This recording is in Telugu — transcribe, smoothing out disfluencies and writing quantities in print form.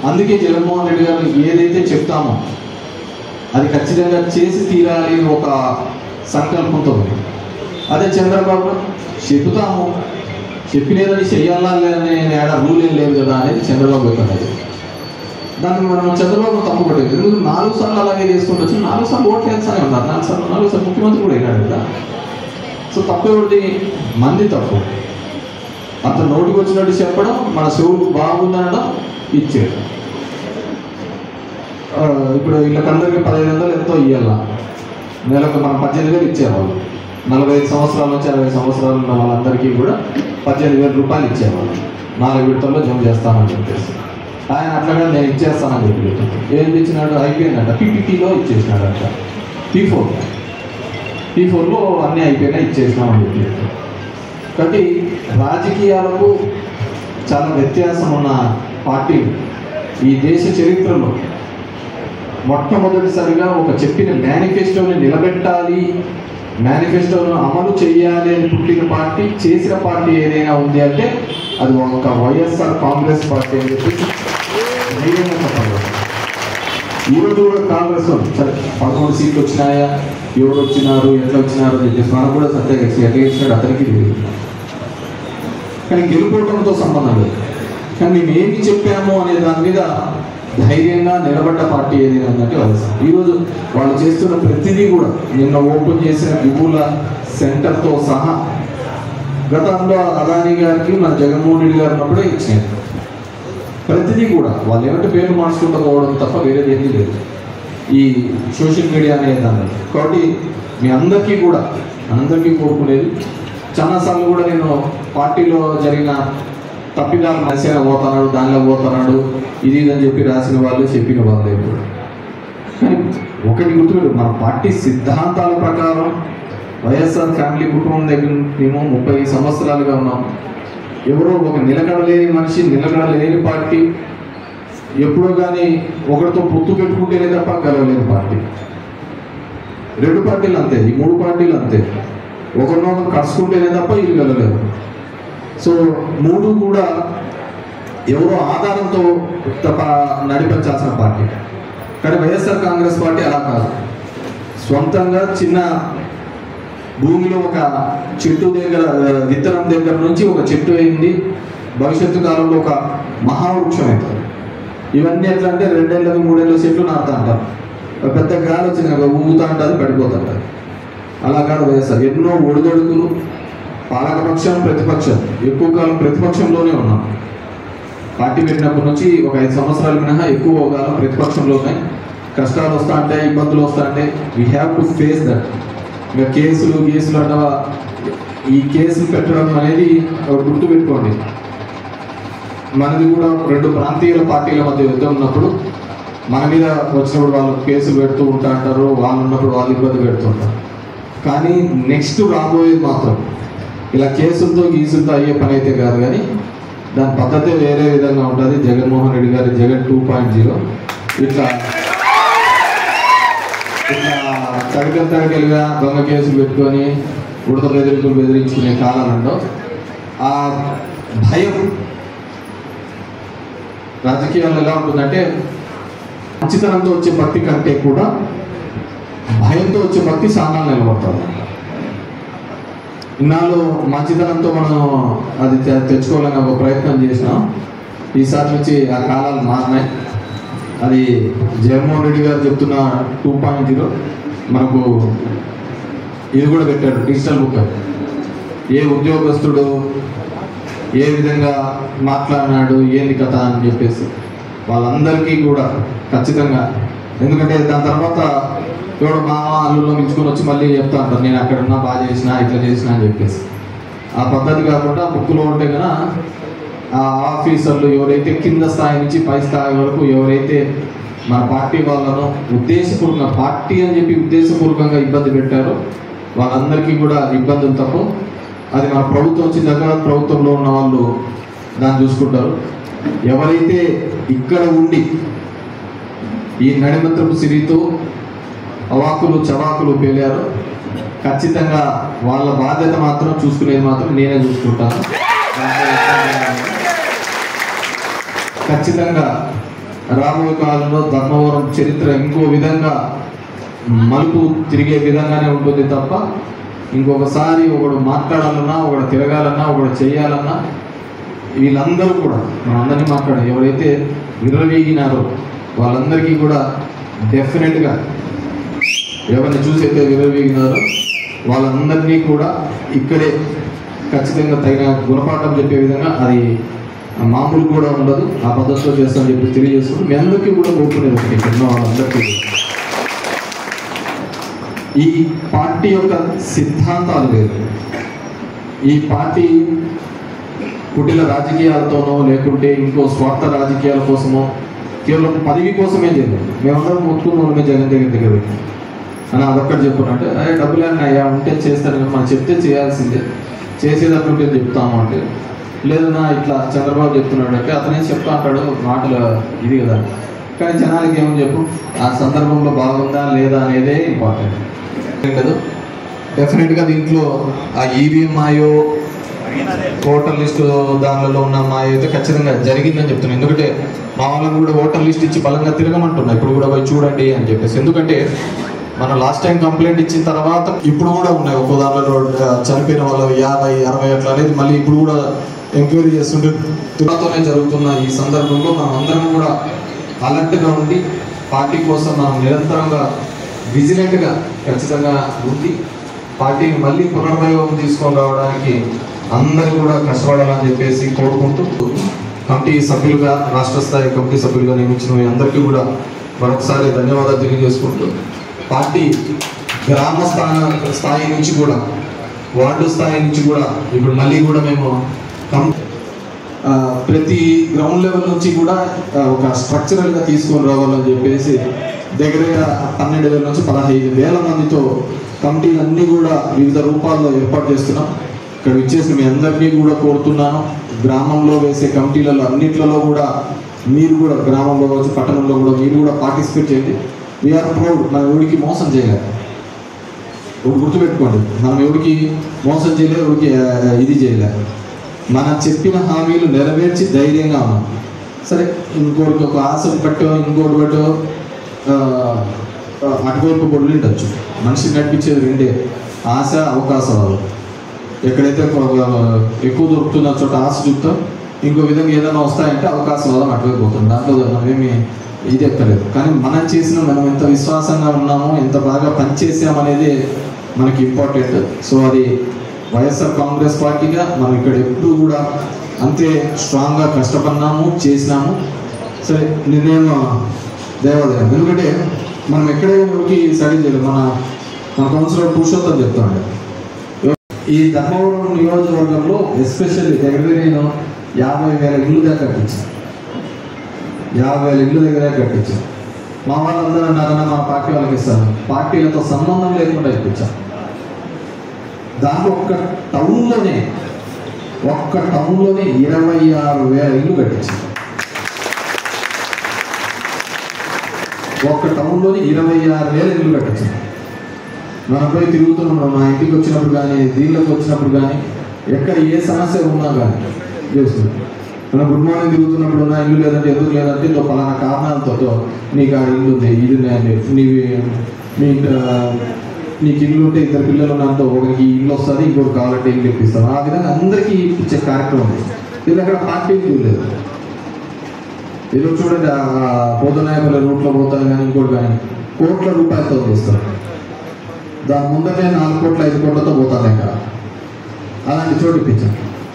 అందుకే జగన్మోహన్ రెడ్డి గారు ఏదైతే చెప్తామో అది ఖచ్చితంగా చేసి తీరాలి ఒక సంకల్పంతో ఉంది. అదే చంద్రబాబు చెబుతాము, చెప్పినదని చెయ్యాలా లేదని ఏడా రూల్ ఏం లేదు కదా అనేది చంద్రబాబు యొక్క దాన్ని మనం చంద్రబాబు తప్పు పట్టేది. ఎందుకు 4 సార్లు అలాగే చేసుకుంటూ వచ్చి 4 సార్లు ఓట్లు వేస్తానే ఉన్నారు. 4 సార్లు ముఖ్యమంత్రి కూడా అయినాడు కదా. సో తప్పు ఎవరిది? మంది తప్పు. అంత నోటికి వచ్చినట్టు చెప్పడం, మన చెవులు బాగుందనడం, ఇచ్చేయడం. ఇప్పుడు వీళ్ళకందరికీ 1500 ఎంతో ఇవ్వాల, నెలకు మనం 18,000 ఇచ్చేవాళ్ళు. 45 సంవత్సరాల నుంచి 60 సంవత్సరాలు ఉన్న వాళ్ళందరికీ కూడా 18,000 రూపాయలు ఇచ్చేవాళ్ళు. 4 విడతల్లో జమ చేస్తామని చెప్పేసి ఆయన అట్లాగా నేను ఇచ్చేస్తానని చెప్పి ఏం ఇచ్చినాడు? అయిపోయిందంట. పీపీటీలో ఇచ్చేసినాడంట. P4లో అన్నీ అయిపోయినా ఇచ్చేసినామని చెప్పి. కాబట్టి రాజకీయాలకు చాలా వ్యత్యాసం ఉన్న పార్టీ ఈ దేశ చరిత్రలో మొట్టమొదటిసారిగా ఒక చెప్పిన మేనిఫెస్టోని నిలబెట్టాలి, మేనిఫెస్టోను అమలు చేయాలి అని పుట్టిన పార్టీ, చేసిన పార్టీ ఏదైనా ఉంది అంటే అది ఒక వైఎస్ఆర్ కాంగ్రెస్ పార్టీ అని చెప్పేసి ధైర్యంగా చెప్పాలి. ఈరోజు కూడా కాంగ్రెస్ సరే 11 సీట్లు వచ్చినాయా, ఎవరు వచ్చినారు, ఎట్లా వచ్చినారు అని చెప్పేసి మనం కూడా సత్యాగా ఎట్లా ఇచ్చినాడు అతనికి తెలియదు. కానీ గెలుపోవడంతో సంబంధం లేదు. కానీ మేము ఏమి చెప్పాము అనే దాని మీద ధైర్యంగా నిలబడ్డ పార్టీ ఏదైనా ఉందంటే వైఎస్ఆర్. ఈరోజు వాళ్ళు చేస్తున్న ప్రతిదీ కూడా నిన్న ఓపెన్ చేసిన విపుల సెంటర్తో సహా గతంలో అదానీ గారికి మన జగన్మోహన్ రెడ్డి గారు ఉన్నప్పుడే ఇచ్చినారు. ప్రతిదీ కూడా వాళ్ళు ఏమంటే పేర్లు మార్చుకుంటూ పోవడం తప్ప వేరేది ఏమీ లేదు ఈ సోషల్ మీడియా అనేది దాన్ని. కాబట్టి మీ అందరికీ కూడా కోరుకునేది, చాలాసార్లు కూడా నేను పార్టీలో జరిగిన తప్పిదాలు నరసేన పోతున్నాడు, దానిలో పోతున్నాడు, ఇది అని చెప్పి రాసిన వాళ్ళు చెప్పిన వాళ్ళే కూడా. కానీ ఒకటి గుర్తుపెట్టు, మన పార్టీ సిద్ధాంతాల ప్రకారం వైఎస్ఆర్ ఫ్యామిలీ కుటుంబం దగ్గర మేము 30 సంవత్సరాలుగా ఉన్నాం. ఎవరో ఒక నిలకడలేని మనిషి, నిలకడలేని పార్టీ, ఎప్పుడో కానీ ఒకరితో పొత్తు పెట్టుకుంటేనే తప్ప గెలవలేని పార్టీ. 2 పార్టీలు అంతే, ఈ 3 పార్టీలు అంతే, ఒకరినొకరు కలుసుకుంటేనే తప్ప ఇది గెలవలేదు. సో 3 కూడా ఎవరో ఆధారంతో తప్ప నడిపించాల్సిన పార్టీ. కానీ వైఎస్ఆర్ కాంగ్రెస్ పార్టీ అలా కాదు. స్వంతంగా చిన్న భూమిలో ఒక చెట్టు దగ్గర, విత్తనం దగ్గర నుంచి ఒక చెట్టు అయింది, భవిష్యత్తు కాలంలో ఒక మహావృక్షం అవుతుంది. ఇవన్నీ ఎట్లా అంటే 2 ఏళ్ళకి 3 ఏళ్ళ చెట్లు నాటుతా అంటారు. పెద్ద గాలి వచ్చినాక ఊగుతా అంటారు, పడిపోతుంటారు. అలా కాదు వైఎస్ఆర్. ఎన్నో ఒడిదొడుకులు, పాలకపక్షం ప్రతిపక్షం, ఎక్కువ కాలం ప్రతిపక్షంలోనే ఉన్నాం. పార్టీ పెట్టినప్పటి నుంచి ఒక 5 సంవత్సరాల మినహా ఎక్కువ కాలం ప్రతిపక్షంలోనే. కష్టాలు వస్తా అంటే, ఇబ్బందులు వస్తా అంటే we have to face that. ఇంకా కేసులు అంటవా, ఈ కేసులు పెట్టడం అనేది గుర్తుపెట్టుకోండి. మనది కూడా 2 ప్రాంతీయ పార్టీల మధ్య యుద్ధం ఉన్నప్పుడు మన మీద వచ్చినప్పుడు వాళ్ళు కేసులు పెడుతూ ఉంటా అంటారు, వాళ్ళు ఉన్నప్పుడు వాళ్ళు ఇబ్బంది పెడుతుంటారు. కానీ నెక్స్ట్ రాబోయేది మాత్రం ఇలా కేసులతో గీసులతో అయ్యే పని అయితే కాదు. కానీ దాని పద్ధతి వేరే విధంగా ఉంటుంది. జగన్మోహన్ రెడ్డి గారి జగన్ 2.0 ఇట్లా తడికలుగా దొంగ కేసులు పెట్టుకొని ఉడత బెదిరించుకునే కాలాలంటో ఆ భయం రాజకీయాల్లో ఎలా ఉంటుందంటే, మంచితనంతో వచ్చే భక్తి కంటే కూడా భయంతో వచ్చే భక్తి సామాన్లు నిలబడతారు. ఇన్నాళ్ళు మంచితనంతో మనం అది తెచ్చుకోవాలని ఒక ప్రయత్నం చేసినాం. ఈసారి నుంచి ఆ కాలాలు మారినాయి. అది జగన్మోహన్ రెడ్డి గారు చెప్తున్న 2.0 మనకు ఇది కూడా పెట్టారు, డిజిటల్ బుక్. ఏ ఉద్యోగస్తుడు ఏ విధంగా మాట్లాడినాడు, ఏంది కథ అని చెప్పేసి వాళ్ళందరికీ కూడా ఖచ్చితంగా. ఎందుకంటే దాని తర్వాత ఎవడు మా అల్లుల్లో మించుకొని వచ్చి మళ్ళీ చెప్తా ఉంటారు, నేను అక్కడ ఉన్నా, బాగా చేసినా, ఇట్లా చేసినా అని చెప్పేసి. ఆ పద్ధతి కాకుండా బుక్లో ఉంటే కన్నా ఆ ఆఫీసర్లు ఎవరైతే కింద స్థాయి నుంచి పై స్థాయి వరకు ఎవరైతే మన పార్టీ వాళ్ళను ఉద్దేశపూర్వకంగా, పార్టీ అని చెప్పి ఉద్దేశపూర్వకంగా ఇబ్బంది పెట్టారో వాళ్ళందరికీ కూడా ఇబ్బందులు తప్ప. అది మన ప్రభుత్వం వచ్చిన దగ్గర ప్రభుత్వంలో ఉన్న వాళ్ళు దాన్ని చూసుకుంటారు. ఎవరైతే ఇక్కడ ఉండి ఈ నడిమంత్రపు సిరితో అవాకులు చవాకులు పేలారో ఖచ్చితంగా వాళ్ళ బాధ్యత మాత్రం చూసుకునేది మాత్రం నేనే చూసుకుంటాను. ఖచ్చితంగా రాబోయే కాలంలో ధర్మవరం చరిత్ర ఇంకో విధంగా మలుపు తిరిగే విధంగానే ఉంటుంది తప్ప ఇంకొకసారి ఒకడు మాట్లాడాలన్నా ఒకడు తిరగాలన్నా ఒకడు చేయాలన్నా వీళ్ళందరూ కూడా మనందరినీ మాట్లాడారు. ఎవరైతే విర్రవీగినారో వాళ్ళందరికీ కూడా డెఫినెట్గా ఎవరిని చూసి అయితే విర్రవీగినారో వాళ్ళందరినీ కూడా ఇక్కడే ఖచ్చితంగా తగిన గుణపాఠం చెప్పే విధంగా అది మామూలు కూడా ఉండదు, ఆ పద్ధతిలో చేస్తామని చెప్పి తెలియజేసుకుంటూ మీ అందరికీ కూడా కోరుకునేది ఒకటి ఇక్కడ వాళ్ళందరికీ ఈ పార్టీ యొక్క సిద్ధాంతాలు వేరు. ఈ పార్టీ కుటిల రాజకీయాలతోనో లేకుంటే ఇంకో స్వార్థ రాజకీయాల కోసమో కేవలం పదవి కోసమే చేయలేదు. మేమందరం మొత్తుకున్న వాళ్ళమే జగన్ దగ్గర అని అదొక్కటి చెప్పుకుంటే అదే డబ్బులన్నీ అయ్యా ఉంటే చేస్తాను, మనం చెప్తే చేయాల్సిందే, చేసేటట్టుంటే చెప్తాము అంటే లేదన్నా ఇట్లా చంద్రబాబు చెప్తున్నాడు అంటే అతనే చెప్తా అంటాడు మాటలు ఇది కదా. కానీ జనాలకి ఏమని చెప్పు ఆ సందర్భంలో బాగుందా లేదా అనేదే ఇంపార్టెంట్ కదా. డెఫినెట్గా దీంట్లో ఆ ఈవీఎం మాయో ఓటర్ లిస్టు దానిలో ఉన్న మాయ అయితే ఖచ్చితంగా జరిగిందని చెప్తున్నాను. ఎందుకంటే మా వాళ్ళని కూడా ఓటర్ లిస్ట్ ఇచ్చి బలంగా తిరగమంటున్నా ఇప్పుడు కూడా పోయి చూడండి అని చెప్పేసి. ఎందుకంటే మనం లాస్ట్ టైం కంప్లైంట్ ఇచ్చిన తర్వాత ఇప్పుడు కూడా ఉన్నాయి ఒక్కో దానిలో చనిపోయిన వాళ్ళు 50, 60 అట్లా అనేది మళ్ళీ ఇప్పుడు కూడా ఎంక్వైరీ చేస్తుంటే తిరుగుతూనే జరుగుతున్న ఈ సందర్భంలో మనం అందరం కూడా అలర్ట్గా ఉండి పార్టీ కోసం మనం నిరంతరంగా విజిలెంట్గా ఖచ్చితంగా ఉండి పార్టీని మళ్ళీ పునర్వైభవం తీసుకొని రావడానికి అందరూ కూడా కష్టపడాలని చెప్పేసి కోరుకుంటూ కమిటీ సభ్యులుగా రాష్ట్ర స్థాయి కమిటీ సభ్యులుగా నియమించిన మీ అందరికీ కూడా మరొకసారి ధన్యవాదాలు తెలియజేసుకుంటూ పార్టీ గ్రామ స్థాయి నుంచి కూడా వార్డు స్థాయి నుంచి కూడా ఇప్పుడు మళ్ళీ కూడా మేము ప్రతి గ్రౌండ్ లెవెల్ నుంచి కూడా ఒక స్ట్రక్చరల్గా తీసుకొని రావాలని చెప్పేసి దగ్గర 12,000 నుంచి 15,000 మందితో కమిటీలన్నీ కూడా వివిధ రూపాల్లో ఏర్పాటు చేస్తున్నాం. ఇక్కడ ఇచ్చేసి మీ అందరినీ కూడా కోరుతున్నాను, గ్రామంలో వేసే కమిటీలలో అన్నిట్లలో కూడా మీరు కూడా గ్రామంలో కావచ్చు పట్టణంలో కూడా మీరు కూడా పార్టిసిపేట్ చేయండి. We are proud. మనం ఎవరికి మోసం చేయలేదు, ఒకటి గుర్తుపెట్టుకోండి, మనం ఎవరికి మోసం చేయలేదు, ఎవరికి ఇది చేయలేదు. మనం చెప్పిన హామీలు నెరవేర్చి ధైర్యంగా ఉన్నాం. సరే ఇంకోటికి ఒక ఆశ పెట్టో ఇంకోటి పెట్టో అటువైపు పొడులు ఉండొచ్చు. మనిషిని నడిపించేది రెండే, ఆశ అవకాశాలు. ఎక్కడైతే ఎక్కువ దొరుకుతున్న చోట ఆశ చూపుతాం, ఇంకో విధంగా ఏదైనా వస్తాయంటే అవకాశవాదం అటువైపు పోతుంది. దాంట్లో మనమేమి ఇది ఎక్కలేదు. కానీ మనం చేసిన మనం ఎంత విశ్వాసంగా ఉన్నామో ఎంత బాగా పనిచేసామనేది మనకి ఇంపార్టెంట్. సో అది వైఎస్ఆర్ కాంగ్రెస్ పార్టీగా మనం ఇక్కడ ఎప్పుడు కూడా అంతే స్ట్రాంగ్గా కష్టపడినాము చేసినాము. సరే నిర్ణయం దేవాలయం. ఎందుకంటే మనం ఎక్కడైనా స్టడీ చేయలేదు. మన కౌన్సిలర్ పురుషోత్తం చెప్తామండి, ఈ ధర్మవరం నియోజకవర్గంలో ఎస్పెషల్లీ దగ్గర నేను 50,000 ఇళ్ళు దగ్గర కట్టించాను. 50,000 ఇళ్ళు దగ్గర కట్టించాను. మా వాళ్ళందరూ అన్నారన్నా మా పార్టీ వాళ్ళకి ఇస్తాను, పార్టీలతో సంబంధం లేకుండా ఇప్పించాను. దాంట్లో ఒక్క టౌన్లోనే 26,000 ఇళ్ళు కట్టించాను. ఒక్క టౌన్లోనే 26,000 ఇళ్ళు కట్టించాను. మనం పోయి తిరుగుతున్నాం, మా ఇంటికి వచ్చినప్పుడు కానీ దీనిలోకి వచ్చినప్పుడు కానీ ఎక్కడ ఏ సమస్య ఉన్నా కానీ చేస్తుంది. మనం గుడ్ మార్నింగ్ తిరుగుతున్నప్పుడు నా ఇల్లు లేదంటే ఎందుకు లేదంటే పలానా కారణాలతో నీకు ఆ ఇల్లు ఉంది, ఇది నీకు ఇల్లు ఉంటే 2 పిల్లలు ఉన్నంతో ఒకరికి ఇల్లు వస్తుంది, ఇంకోటి కావాలంటే ఇల్లు ఇప్పిస్తాం. ఆ విధంగా అందరికీ ఇచ్చే కార్యక్రమం ఉంది. ఇది అక్కడ పార్టీకి చూడలేదు. ఈరోజు చూడండి పోతనాయకుల రూట్లో పోతాను కానీ ఇంకోటి కానీ కోట్ల రూపాయలతో చేస్తారు. దాని ముందరే 4 కోట్ల 5 కోట్లతో పోతాను. ఇంకా అలాంటి చోటు ఇప్పించాను.